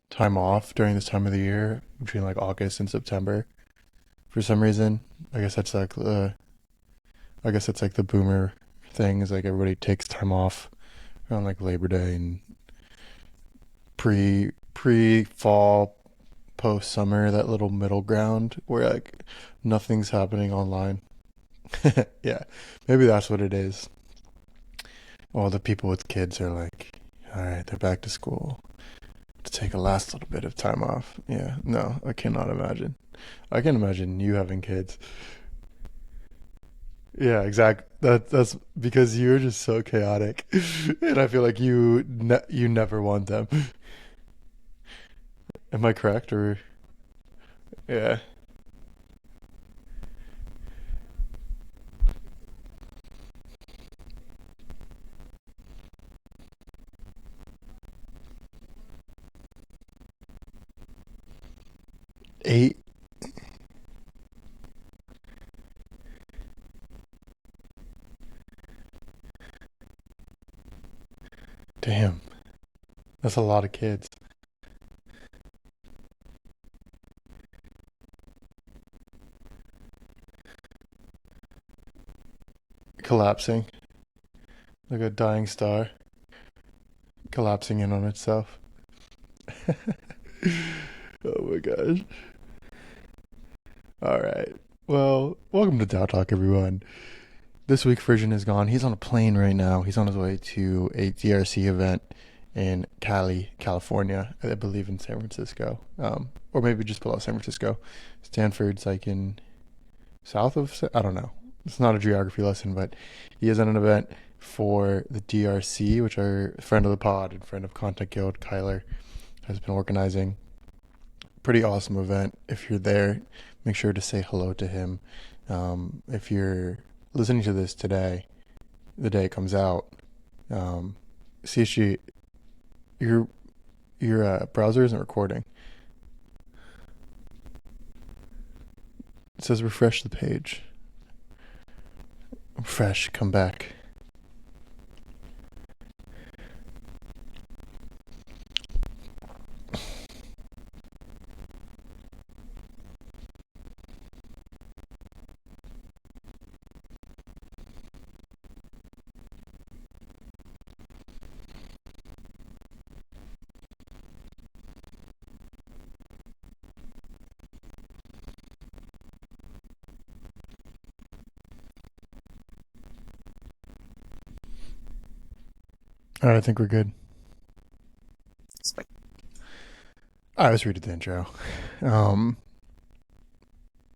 time off during this time of the year between like August and September for some reason. I guess that's like I guess that's like the boomer thing is like everybody takes time off around like Labor Day and pre fall, post summer, that little middle ground where like nothing's happening online. Yeah, maybe that's what it is. All the people with kids are like, all right, they're back to school to take a last little bit of time off. Yeah, no, I cannot imagine. I can imagine you having kids. Yeah, exact. That's because you're just so chaotic, and I feel like you never want them. Am I correct? Or yeah, 8. Damn, that's a lot of kids collapsing like a dying star collapsing in on itself. Oh my gosh. All right. Well, welcome to Dow Talk, everyone. This week, Frisian is gone. He's on a plane right now. He's on his way to a DRC event in Cali, California. I believe in San Francisco, or maybe just below San Francisco. Stanford's like in south of. I don't know. It's not a geography lesson, but he is at an event for the DRC, which our friend of the pod and friend of Content Guild, Kyler, has been organizing. Pretty awesome event. If you're there, make sure to say hello to him. If you're listening to this today, the day it comes out, CSG, your your browser isn't recording. It says refresh the page. Refresh, come back. All right, I think we're good. I was reading the intro. Um,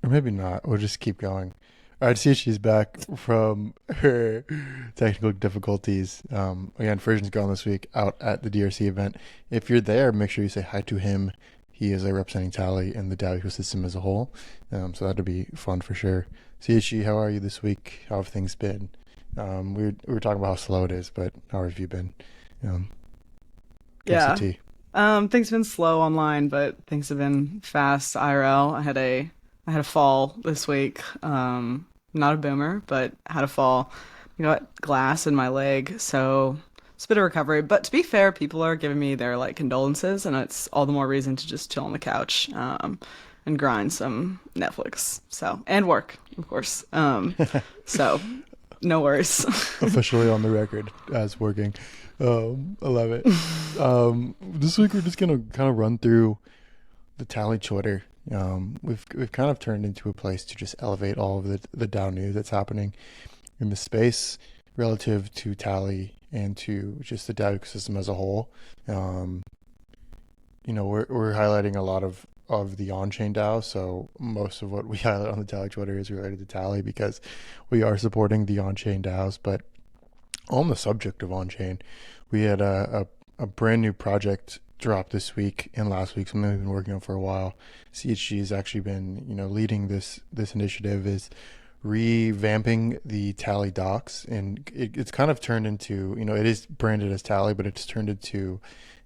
or maybe not. We'll just keep going. All right, see she's back from her technical difficulties. Again, Frisian's gone this week out at the DRC event. If you're there, make sure you say hi to him. He is representing Tally and the DAO ecosystem as a whole. So that'll be fun for sure. CHG, how are you this week? How have things been? We were talking about how slow it is, but how have you been? Um, give us the Yeah. tea. Things have been slow online, but things have been fast IRL. I had a fall this week. Not a boomer, but had a fall. I got glass in my leg, so it's a bit of recovery. But to be fair, people are giving me their like condolences, and it's all the more reason to just chill on the couch, and grind some Netflix. So and work, of course. So no worries. Officially on the record as working. I love it. This week we're just gonna kind of run through the Tally Twitter. We've kind of turned into a place to just elevate all of the DAO news that's happening in the space relative to Tally and to just the DAO ecosystem as a whole. Um, we're highlighting a lot of the on-chain DAO, so most of what we highlight on the Tally Twitter is related to Tally because we are supporting the on-chain DAOs. But on the subject of on-chain, we had a brand new project drop this week and last week, something we've been working on for a while. CHG has actually been, leading this initiative is revamping the Tally docs, and it's kind of turned into, it is branded as Tally, but it's turned into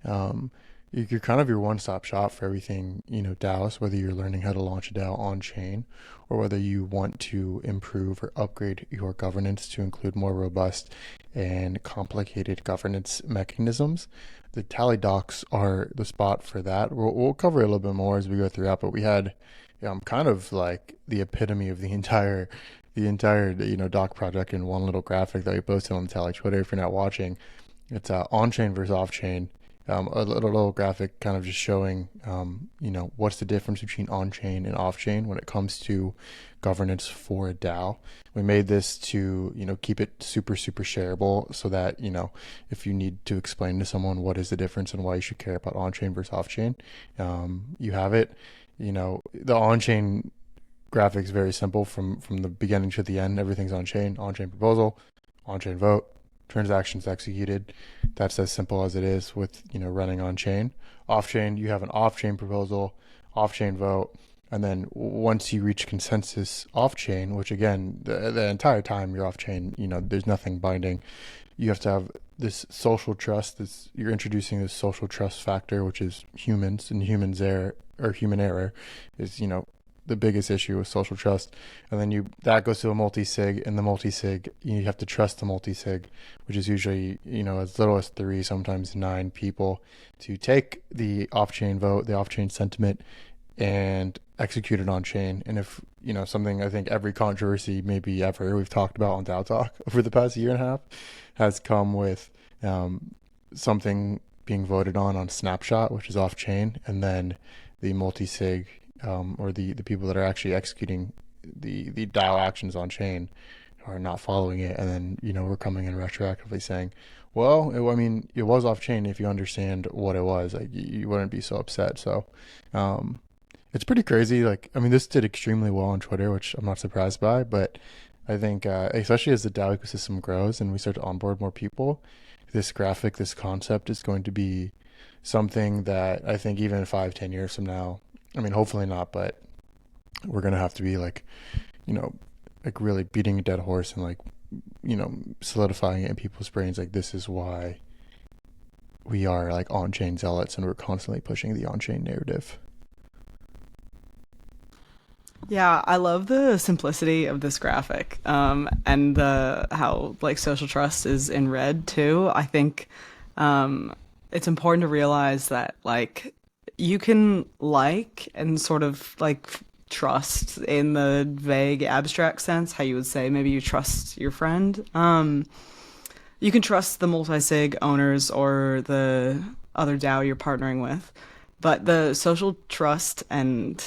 um, you're kind of your one-stop shop for everything, DAOs, whether you're learning how to launch a DAO on chain or whether you want to improve or upgrade your governance to include more robust and complicated governance mechanisms. the tally docs are the spot for that. We'll cover a little bit more as we go through that, but we had kind of like the epitome of the entire doc project in one little graphic that we posted on the Tally Twitter. If you're not watching, it's on-chain versus off-chain. A little graphic kind of just showing, what's the difference between on-chain and off-chain when it comes to governance for a DAO. We made this to, keep it super, super shareable so that, if you need to explain to someone what is the difference and why you should care about on-chain versus off-chain, you have it. The on-chain graphic is very simple from the beginning to the end. Everything's on-chain proposal, on-chain vote, transactions executed. That's as simple as it is with running on chain. Off chain, you have an off chain proposal, off chain vote, and then once you reach consensus off chain, which again the entire time you're off chain, there's nothing binding. You have to have this social trust. You're introducing this social trust factor, which is humans, and humans error or human error is the biggest issue with social trust. And then that goes to a multi-sig, and the multi-sig, you have to trust the multi-sig, which is usually, as little as 3, sometimes 9 people to take the off-chain vote, the off-chain sentiment, and execute it on chain. And if, something I think every controversy maybe ever we've talked about on DAO Talk over the past year and a half has come with something being voted on Snapshot, which is off-chain, and then the multi-sig, or the people that are actually executing the DAO actions on chain are not following it. And then, we're coming in retroactively saying, well, it was off chain. If you understand what it was, like you wouldn't be so upset. So, it's pretty crazy. This did extremely well on Twitter, which I'm not surprised by, but I think, especially as the DAO ecosystem grows and we start to onboard more people, this graphic, this concept is going to be something that I think even 5-10 years from now, hopefully not, but we're going to have to be really beating a dead horse and solidifying it in people's brains. This is why we are on-chain zealots and we're constantly pushing the on-chain narrative. Yeah, I love the simplicity of this graphic, and how social trust is in red too. I think it's important to realize that you can and sort of trust in the vague abstract sense, how you would say maybe you trust your friend. You can trust the multi-sig owners or the other DAO you're partnering with, but the social trust and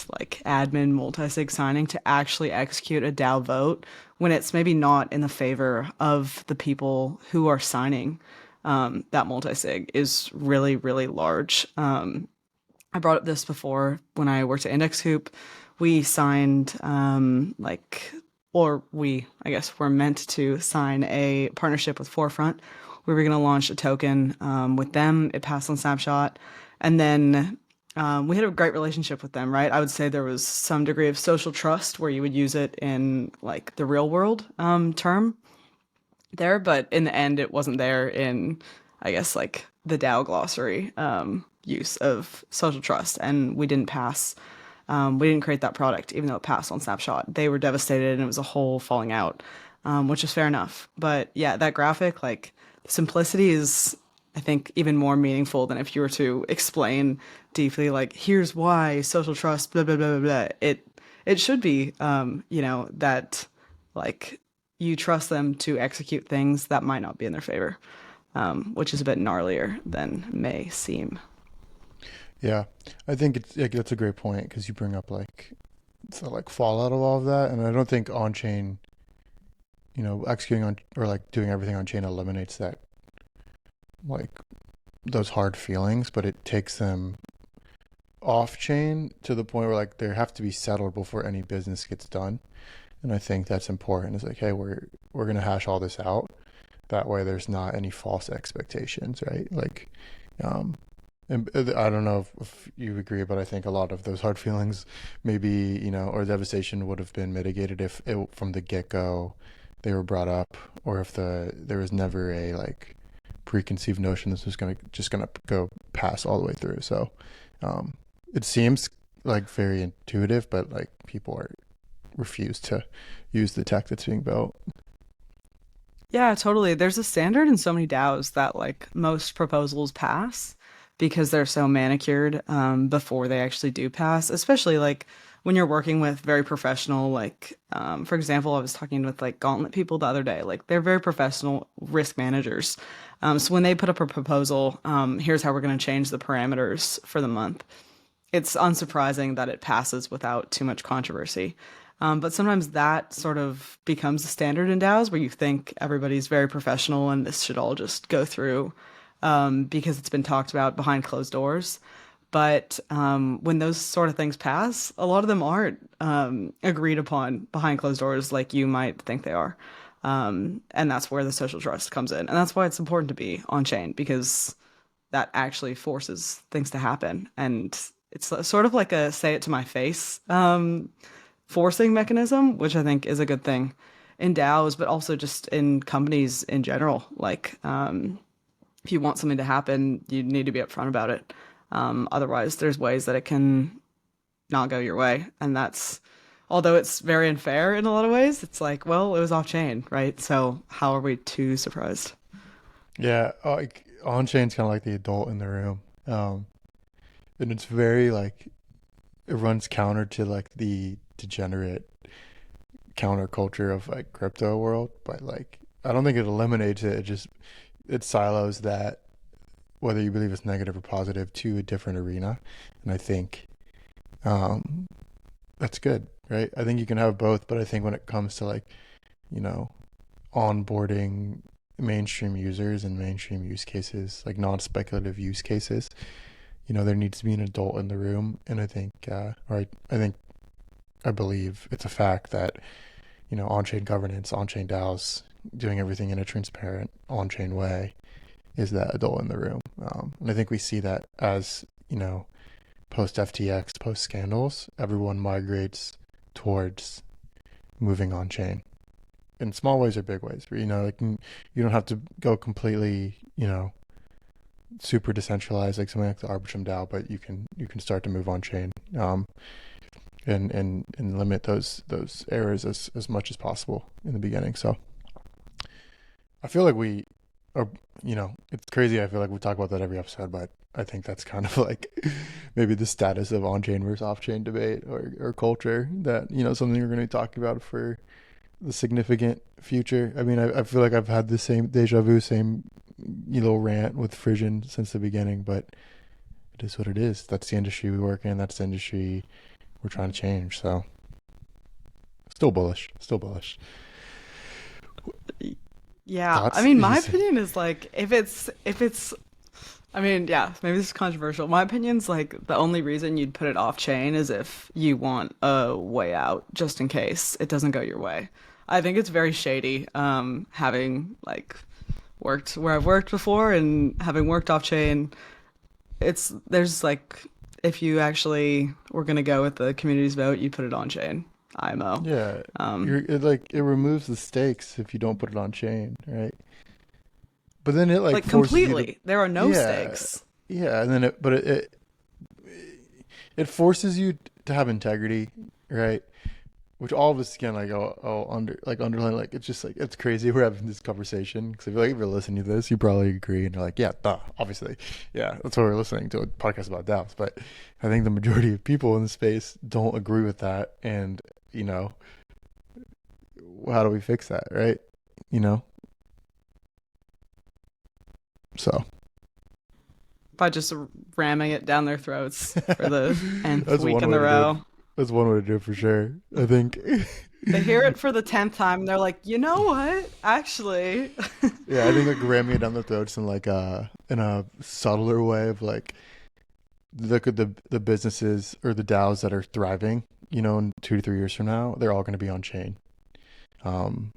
admin multi-sig signing to actually execute a DAO vote when it's maybe not in the favor of the people who are signing that multi-sig is really, really large. I brought up this before when I worked at Index Hoop. We signed, I guess, were meant to sign a partnership with Forefront. We were going to launch a token with them. It passed on Snapshot. And then we had a great relationship with them, right? I would say there was some degree of social trust where you would use it in the real world term there. But in the end, it wasn't there in, I guess, the DAO glossary use of social trust, and we didn't create that product even though it passed on Snapshot. They were devastated and it was a whole falling out, which is fair enough. But yeah, that graphic, simplicity is, I think, even more meaningful than if you were to explain deeply here's why social trust blah blah blah blah blah. It should be that you trust them to execute things that might not be in their favor, which is a bit gnarlier than may seem. Yeah, I think that's a great point because you bring up the fallout of all of that, and I don't think on chain, executing on or doing everything on chain eliminates that those hard feelings, but it takes them off chain to the point where they have to be settled before any business gets done, and I think that's important. It's hey, we're gonna hash all this out. That way, there's not any false expectations, right? And I don't know if you agree, but I think a lot of those hard feelings maybe, or devastation would have been mitigated if from the get-go they were brought up, or if there was never a preconceived notion this was just gonna go pass all the way through. So it seems very intuitive, but people refuse to use the tech that's being built. Yeah, totally. There's a standard in so many DAOs that most proposals pass. because they're so manicured before they actually do pass, especially like when you're working with very professional, like for example, I was talking with like Gauntlet people the other day, like they're very professional risk managers. So when they put up a proposal, here's how we're going to change the parameters for the month, it's unsurprising that it passes without too much controversy. But sometimes that sort of becomes the standard in DAOs where you think everybody's very professional and this should all just go through because it's been talked about behind closed doors. But when those sort of things pass, a lot of them aren't agreed upon behind closed doors like you might think they are. And that's where the social trust comes in. And that's why it's important to be on chain because that actually forces things to happen. And it's sort of like a say it to my face forcing mechanism, which I think is a good thing in DAOs, but also just in companies in general. Like, if you want something to happen, you need to be upfront about it. Otherwise, there's ways that it can not go your way. And that's, although it's very unfair in a lot of ways, it's like, well, it was off chain, right? So how are we too surprised? Yeah, like on chain's kind of like the adult in the room, and it's very like it runs counter to like the degenerate counterculture of like crypto world, but like I don't think it eliminates it. It just it silos that whether you believe it's negative or positive to a different arena, and I think um, that's good, right? I think you can have both, but I think when it comes to like you know onboarding mainstream users and mainstream use cases, like non-speculative use cases, there needs to be an adult in the room, and I think, I think, I believe it's a fact that on-chain governance, on-chain DAOs, doing everything in a transparent on-chain way is that adult in the room, and I think we see that as post FTX, post scandals, everyone migrates towards moving on-chain in small ways or big ways. Where, like you don't have to go completely, super decentralized like something like the Arbitrum DAO, but you can start to move on chain, and limit those errors as much as possible in the beginning. So I feel like we are, it's crazy. I feel like we talk about that every episode, but I think that's kind of like maybe the status of on-chain versus off-chain debate or culture that, something we're going to be talking about for the significant future. I mean, I feel like I've had the same deja vu, same little rant with Frisian since the beginning, but it is what it is. That's the industry we work in. That's the industry we're trying to change. So still bullish, still bullish. Yeah, I Thoughts? mean, my opinion is like if it's I mean, yeah, maybe this is controversial. My opinion's like the only reason you'd put it off chain is if you want a way out, just in case it doesn't go your way. I think it's very shady, having like worked where I've worked before and having worked off chain. There's like if you actually were gonna go with the community's vote, you put it on chain, IMO. Yeah, Um, it removes the stakes if you don't put it on chain, right? But then it like like forces you to, completely, there are no yeah, stakes. yeah, and then it forces you to have integrity, right? Which all of us can like underline, like it's just like it's crazy we're having this conversation because I feel like if you're listening to this, you probably agree and you're like, yeah, duh, obviously, yeah, that's why we're listening to a podcast about DAOs. But I think the majority of people in the space don't agree with that, and how do we fix that, right? You know, so By just ramming it down their throats for the nth that's week one in way the to do it. row. That's one way to do it for sure. I think. They hear it for the 10th time and they're like, you know what? Actually, Yeah, I think like ramming it down the throats in a subtler way of like look at the businesses or the DAOs that are thriving, in 2 to 3 years from now, they're all going to be on chain. Um,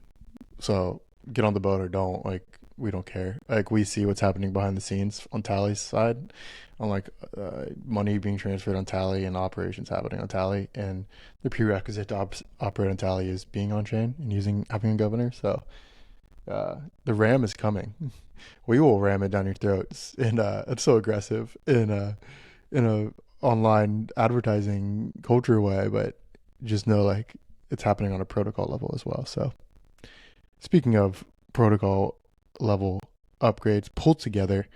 so get on the boat or don't. Like we don't care. Like we see what's happening behind the scenes on Tally's side, on like money being transferred on Tally and operations happening on Tally, and the prerequisite to operate on Tally is being on chain and having a governor. So the ram is coming. We will ram it down your throats, and it's so aggressive in a online advertising culture way, but just know like it's happening on a protocol level as well. So speaking of protocol level upgrades pulled together,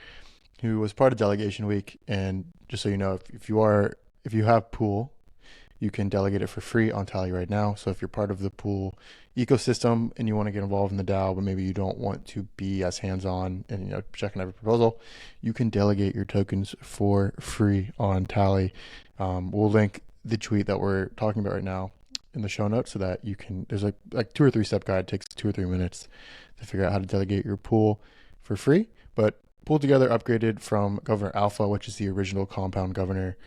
who was part of delegation week. And just so you know, if you have Pool, you can delegate it for free on Tally right now. So if you're part of the Pool ecosystem and you want to get involved in the DAO, but maybe you don't want to be as hands-on and checking every proposal, you can delegate your tokens for free on Tally. We'll link the tweet that we're talking about right now in the show notes so that you can. There's like 2 or 3 step guide. It takes 2 or 3 minutes to figure out how to delegate your Pool for free. But Pool Together upgraded from Governor Alpha, which is the original compound governor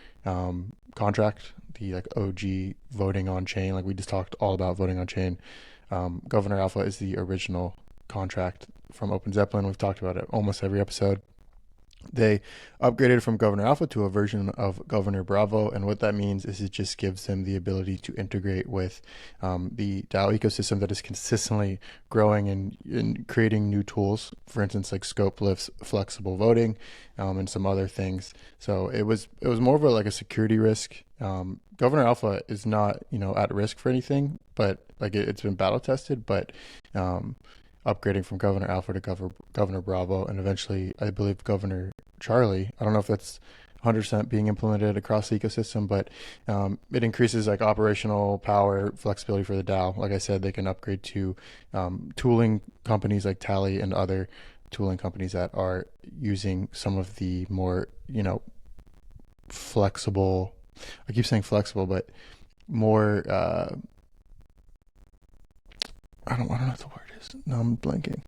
contract, the like OG voting on chain. Like we just talked all about voting on chain. Governor Alpha is the original contract from Open Zeppelin. We've talked about it almost every episode. They upgraded from Governor Alpha to a version of Governor Bravo, and what that means is it just gives them the ability to integrate with the DAO ecosystem that is consistently growing and creating new tools, for instance, like scope lifts, flexible voting, and some other things. So it was more of a security risk. Governor Alpha is not at risk for anything, but like it's been battle tested, but upgrading from Governor Alpha to Governor Bravo, and eventually, I believe, Governor Charlie. I don't know if that's 100% being implemented across the ecosystem, but it increases like operational power, flexibility for the DAO. Like I said, they can upgrade to tooling companies like Tally and other tooling companies that are using some of the more, flexible, I keep saying flexible, but more, I don't know what the word is. No, I'm blanking.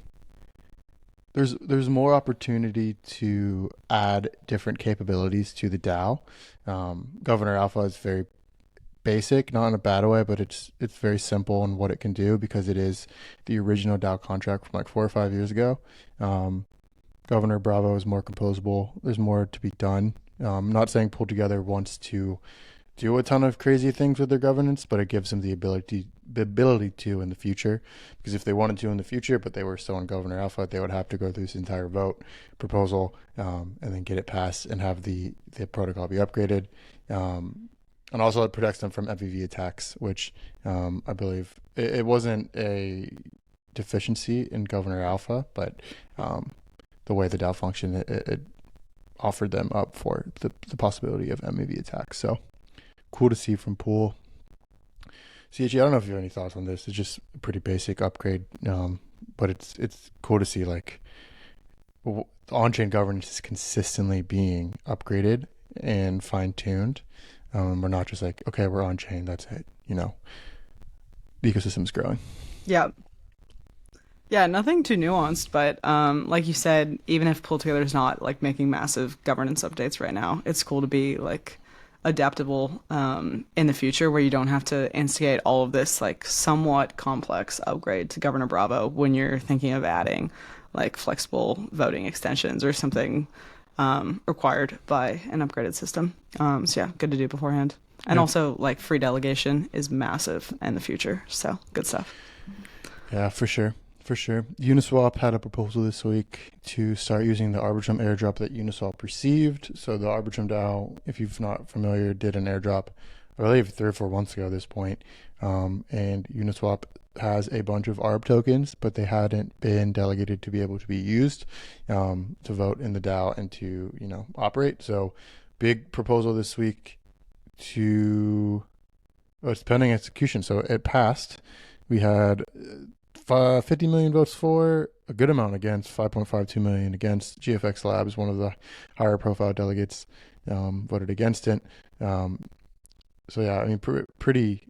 There's more opportunity to add different capabilities to the DAO. Governor Alpha is very basic, not in a bad way, but it's very simple in what it can do because it is the original DAO contract from like 4 or 5 years ago. Governor Bravo is more composable. There's more to be done. I'm not saying Pull Together wants to do a ton of crazy things with their governance, but it gives them the ability to in the future. Because if they wanted to in the future, but they were still in Governor Alpha, they would have to go through this entire vote proposal and then get it passed and have the protocol be upgraded. And also it protects them from MVV attacks, which I believe it wasn't a deficiency in Governor Alpha, but the way the DAO functioned, it offered them up for the possibility of MVV attacks. So cool to see from Pool. CHE, I don't know if you have any thoughts on this. It's just a pretty basic upgrade, but it's cool to see like on-chain governance is consistently being upgraded and fine-tuned. We're not just like, okay, we're on-chain, that's it. The ecosystem's growing. Yeah. Yeah, nothing too nuanced, but like you said, even if Pull Together is not like making massive governance updates right now, it's cool to be like adaptable in the future where you don't have to instigate all of this like somewhat complex upgrade to Governor Bravo when you're thinking of adding like flexible voting extensions or something required by an upgraded system. So yeah, good to do beforehand. And also like free delegation is massive in the future. So good stuff. Yeah, for sure. For sure. Uniswap had a proposal this week to start using the Arbitrum airdrop that Uniswap received. So the Arbitrum DAO, if you're not familiar, did an airdrop, I believe 3 or 4 months ago at this point. And Uniswap has a bunch of ARB tokens, but they hadn't been delegated to be able to be used to vote in the DAO and to, operate. So big proposal this week it's pending execution. So it passed. We had 50 million votes for, a good amount against, 5.52 million against. GFX Labs, one of the higher profile delegates, voted against it. So yeah, I mean, pretty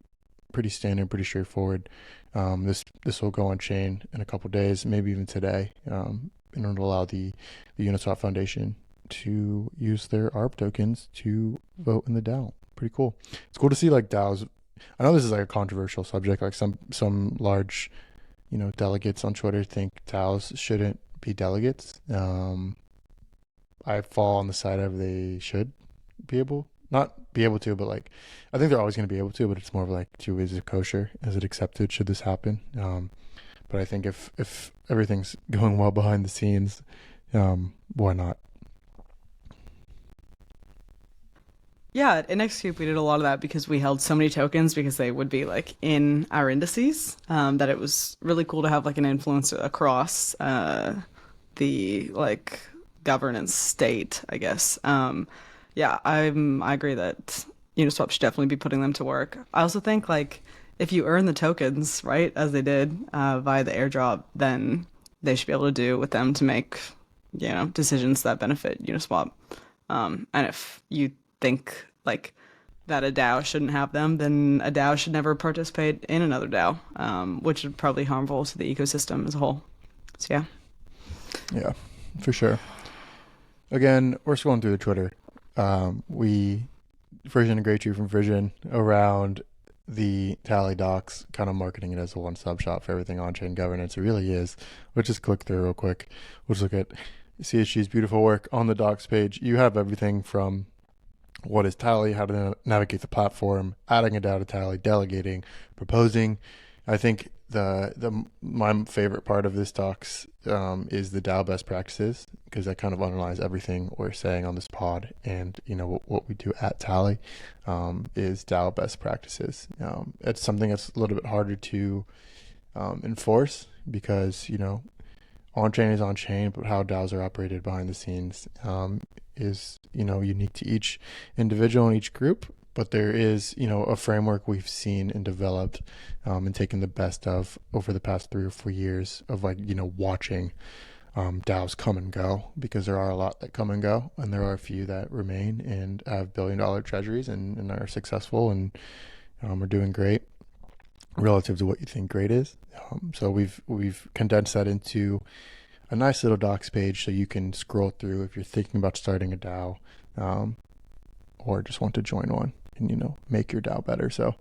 standard, pretty straightforward. This will go on chain in a couple days, maybe even today, in order to allow the Uniswap Foundation to use their ARB tokens to vote in the DAO. Pretty cool. It's cool to see like DAOs. I know this is like a controversial subject, like some large delegates on Twitter think DAOs shouldn't be delegates. I fall on the side of they should not be able to, but like, I think they're always going to be able to, but it's more of like, is it kosher? Is it accepted? Should this happen? But I think if everything's going well behind the scenes, why not? Yeah, at InexCube we did a lot of that because we held so many tokens because they would be like in our indices, that it was really cool to have like an influence across the governance state, I guess. Yeah, I agree that Uniswap should definitely be putting them to work. I also think like if you earn the tokens, right, as they did via the airdrop, then they should be able to do with them to make, decisions that benefit Uniswap. And if you think like that a DAO shouldn't have them, then a DAO should never participate in another DAO, which would probably harmful to the ecosystem as a whole. So yeah. Yeah, for sure. Again, we're scrolling through the Twitter. We Frisian and Great Tree from Frisian around the Tally docs, kind of marketing it as a one-stop shop for everything on-chain governance. It really is. Let's just click through real quick. We'll just look at CHG's beautiful work on the docs page. You have everything from what is Tally, how to navigate the platform, adding a DAO to Tally, delegating, proposing. I think my favorite part of this docs is the DAO best practices, because that kind of underlies everything we're saying on this pod, and what we do at Tally is DAO best practices. It's something that's a little bit harder to enforce because on-chain is on-chain, but how DAOs are operated behind the scenes is unique to each individual and each group. But there is, a framework we've seen and developed and taken the best of over the past 3 or 4 years of watching DAOs come and go, because there are a lot that come and go, and there are a few that remain and have billion-dollar treasuries and are successful and are doing great relative to what you think great is. So we've condensed that into a nice little docs page so you can scroll through if you're thinking about starting a DAO or just want to join one and make your DAO better. So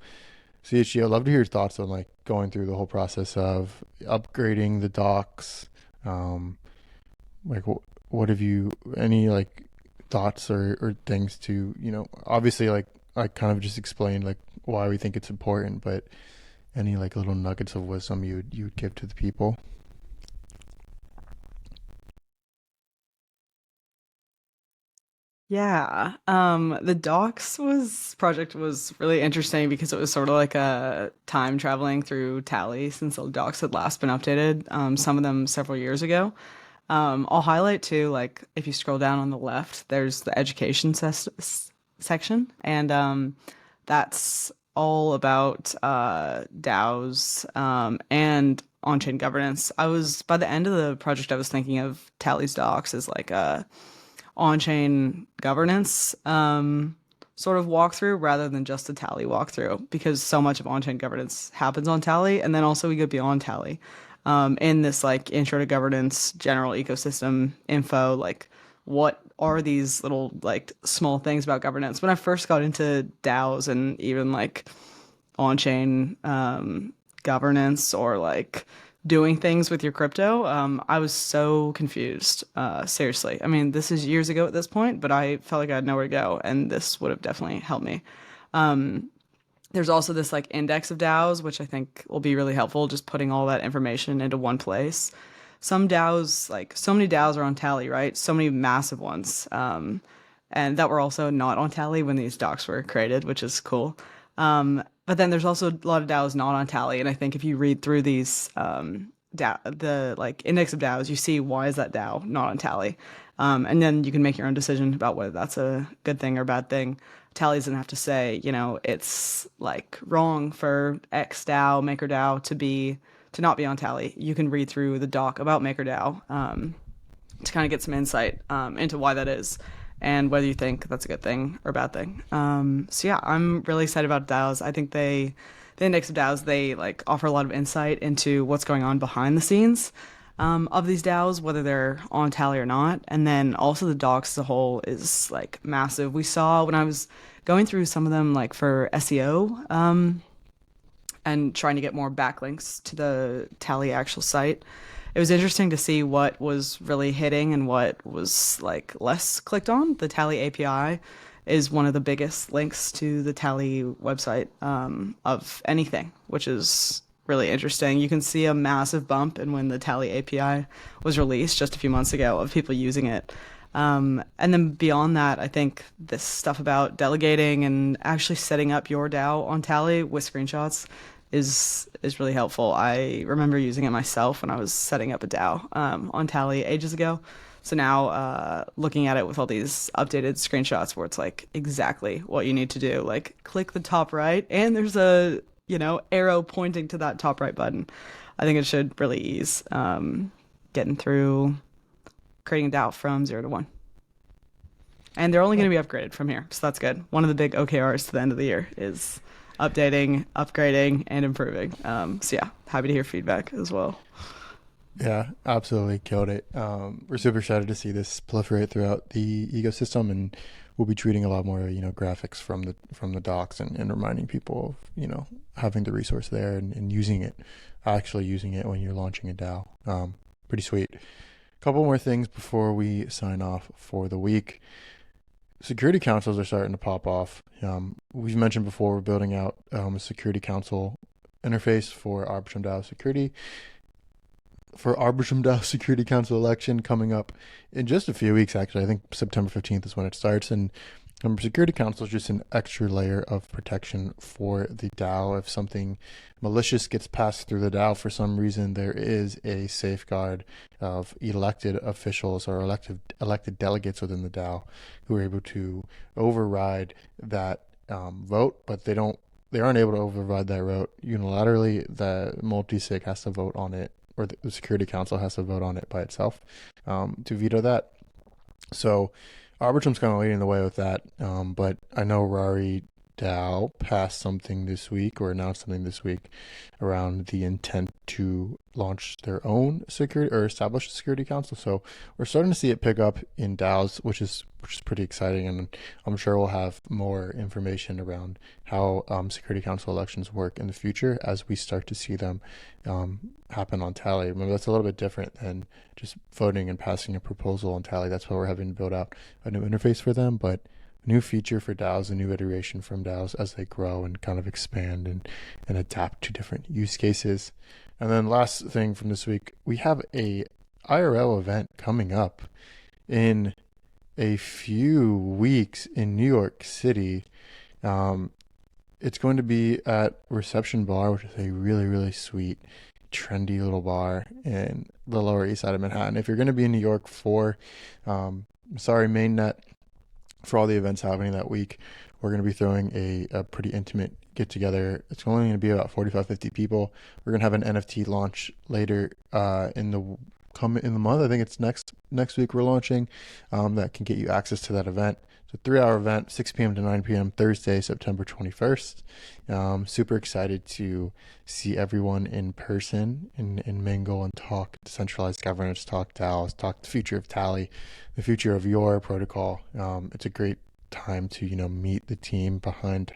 CHG, I'd love to hear your thoughts on like going through the whole process of upgrading the docs. Like what have you, any like thoughts or things to, obviously like I kind of just explained like why we think it's important, but any like little nuggets of wisdom you would give to the people? Yeah. The docs was project was really interesting because it was sort of like a time traveling through Tally since the docs had last been updated. Some of them several years ago. I'll highlight too, like if you scroll down on the left, there's the education section, and that's all about DAOs and on-chain governance. I was by the end of the project, I was thinking of Tally's docs as like a on-chain governance sort of walkthrough rather than just a Tally walkthrough, because so much of on-chain governance happens on Tally, and then also we go beyond Tally in this like intro to governance, general ecosystem info, like what are these little like small things about governance. When I first got into DAOs and even like on-chain governance or like doing things with your crypto, I was so confused. Seriously. I mean, this is years ago at this point, but I felt like I had nowhere to go, and this would have definitely helped me. There's also this like index of DAOs, which I think will be really helpful, just putting all that information into one place. Some DAOs, like so many DAOs are on Tally, right? So many massive ones. And that were also not on Tally when these docs were created, which is cool. But then there's also a lot of DAOs not on Tally, and I think if you read through these the like index of DAOs, you see why is that DAO not on Tally, and then you can make your own decision about whether that's a good thing or bad thing. Tally doesn't have to say, it's like wrong for X DAO, MakerDAO to not be on Tally. You can read through the doc about MakerDAO to kind of get some insight into why that is, and whether you think that's a good thing or a bad thing. So yeah, I'm really excited about DAOs. I think the index of DAOs, they like offer a lot of insight into what's going on behind the scenes of these DAOs, whether they're on Tally or not. And then also the docs as a whole is like massive. We saw when I was going through some of them like for SEO and trying to get more backlinks to the Tally actual site, it was interesting to see what was really hitting and what was like less clicked on. The Tally API is one of the biggest links to the Tally website of anything, which is really interesting. You can see a massive bump in when the Tally API was released just a few months ago of people using it. And then beyond that, I think this stuff about delegating and actually setting up your DAO on Tally with screenshots is really helpful. I remember using it myself when I was setting up a DAO on Tally ages ago. So now looking at it with all these updated screenshots where it's like exactly what you need to do, like click the top right and there's a, arrow pointing to that top right button. I think it should really ease getting through creating a DAO from 0 to 1. And they're only going to be upgraded from here, so that's good. One of the big OKRs to the end of the year is updating, upgrading, and improving. So yeah, happy to hear feedback as well. Yeah, absolutely killed it. We're super excited to see this proliferate throughout the ecosystem, and we'll be treating a lot more, graphics from the docs and reminding people of, having the resource there and using it, actually using it when you're launching a DAO. Pretty sweet. Couple more things before we sign off for the week. Security councils are starting to pop off. We've mentioned before we're building out a security council interface for Arbitrum DAO security. For Arbitrum DAO Security Council election coming up in just a few weeks, actually. I think September 15th is when it starts. And Security Council is just an extra layer of protection for the DAO. If something malicious gets passed through the DAO for some reason, there is a safeguard of elected officials or elected delegates within the DAO who are able to override that vote, but they aren't able to override that vote unilaterally. The multi-sig has to vote on it, or the Security Council has to vote on it by itself to veto that. So Arbitrum's kind of leading the way with that, but I know Rari DAO passed something this week or announced something this week around the intent to launch their own security or establish a security council. So we're starting to see it pick up in DAOs, which is pretty exciting, and I'm sure we'll have more information around how security council elections work in the future as we start to see them happen on Tally. Remember, that's a little bit different than just voting and passing a proposal on Tally. That's why we're having to build out a new interface for them, but a new feature for DAOs, a new iteration from DAOs as they grow and kind of expand and adapt to different use cases. And then last thing from this week, we have a IRL event coming up in a few weeks in New York City. It's going to be at Reception Bar, which is a really, really sweet, trendy little bar in the Lower East Side of Manhattan. If you're going to be in New York for, mainnet, for all the events happening that week, we're going to be throwing a pretty intimate get together. It's only going to be about 45, 50 people. We're going to have an NFT launch later in the month. I think it's next week we're launching that can get you access to that event. It's a 3-hour event, 6 p.m. to 9 p.m. Thursday, September 21st. Super excited to see everyone in person and mingle and talk decentralized governance, talk DAOs, talk the future of Tally, the future of your protocol. It's a great time to meet the team behind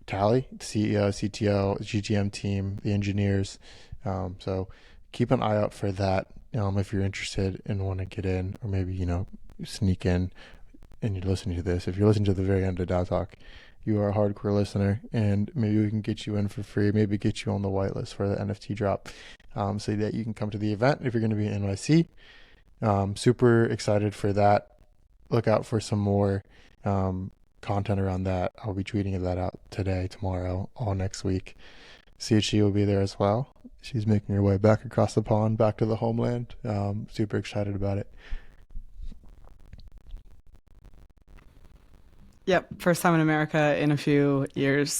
Tally, the CEO, CTO, GTM team, the engineers. So keep an eye out for that if you're interested and want to get in, or maybe sneak in and you're listening to this. If you're listening to the very end of DAO Talk, you are a hardcore listener, and maybe we can get you in for free, maybe get you on the whitelist for the NFT drop, so that you can come to the event if you're going to be in NYC. Super excited for that. Look out for some more content around that. I'll be tweeting that out today, tomorrow, all next week. CHE will be there as well. She's making her way back across the pond, back to the homeland. Super excited about it. Yep, first time in America in a few years,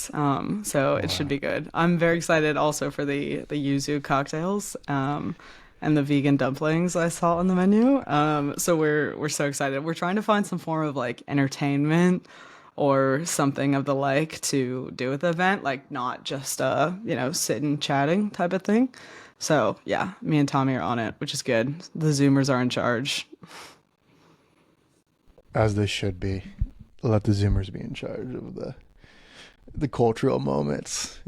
so it should be good. I'm very excited also for the yuzu cocktails and the vegan dumplings I saw on the menu. So we're so excited. We're trying to find some form of like entertainment or something of the like to do with the event, like not just sitting chatting type of thing. So yeah, me and Tommy are on it, which is good. The Zoomers are in charge. As they should be. Let the Zoomers be in charge of the cultural moments.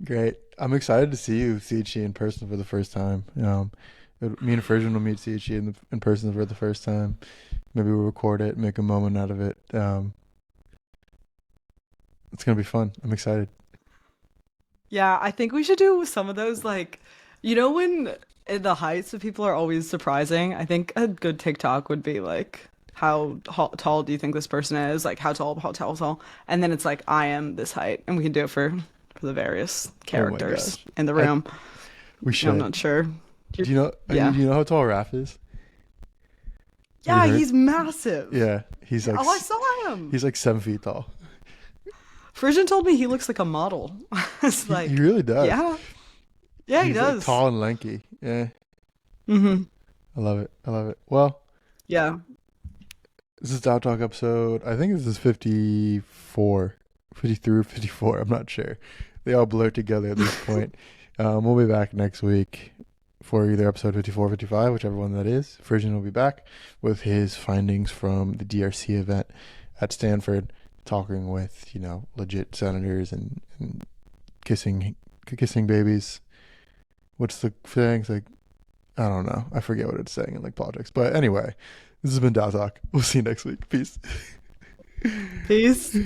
Great. I'm excited to see you, CHE, in person for the first time. Me and Frisian will meet CHE in person for the first time. Maybe we'll record it, make a moment out of it. It's going to be fun. I'm excited. Yeah, I think we should do some of those, like, when the heights of people are always surprising. I think a good TikTok would be like, how tall do you think this person is? Like, how tall? And then it's like, I am this height. And we can do it for the various characters in the room. We should. I'm not sure. Do you know how tall Raph is? Have you Yeah, heard? he's massive. Yeah, Yeah, oh, I saw him. he's like 7 feet tall. Frisian told me he looks like a model. It's He like, really does. yeah, yeah, he He's like does. tall and lanky. Yeah, Hmm. I love it. I love it. Well, Yeah. this is DAO Talk episode. I think this is 54, 53 or 54. I'm not sure. They all blur together at this point. We'll be back next week for either episode 54 or 55, whichever one that is. Frisian will be back with his findings from the DRC event at Stanford, talking with, legit senators and kissing babies. What's the thing? It's like, I don't know. I forget what it's saying in like politics. But anyway, this has been DAO Talk. We'll see you next week. Peace. Peace.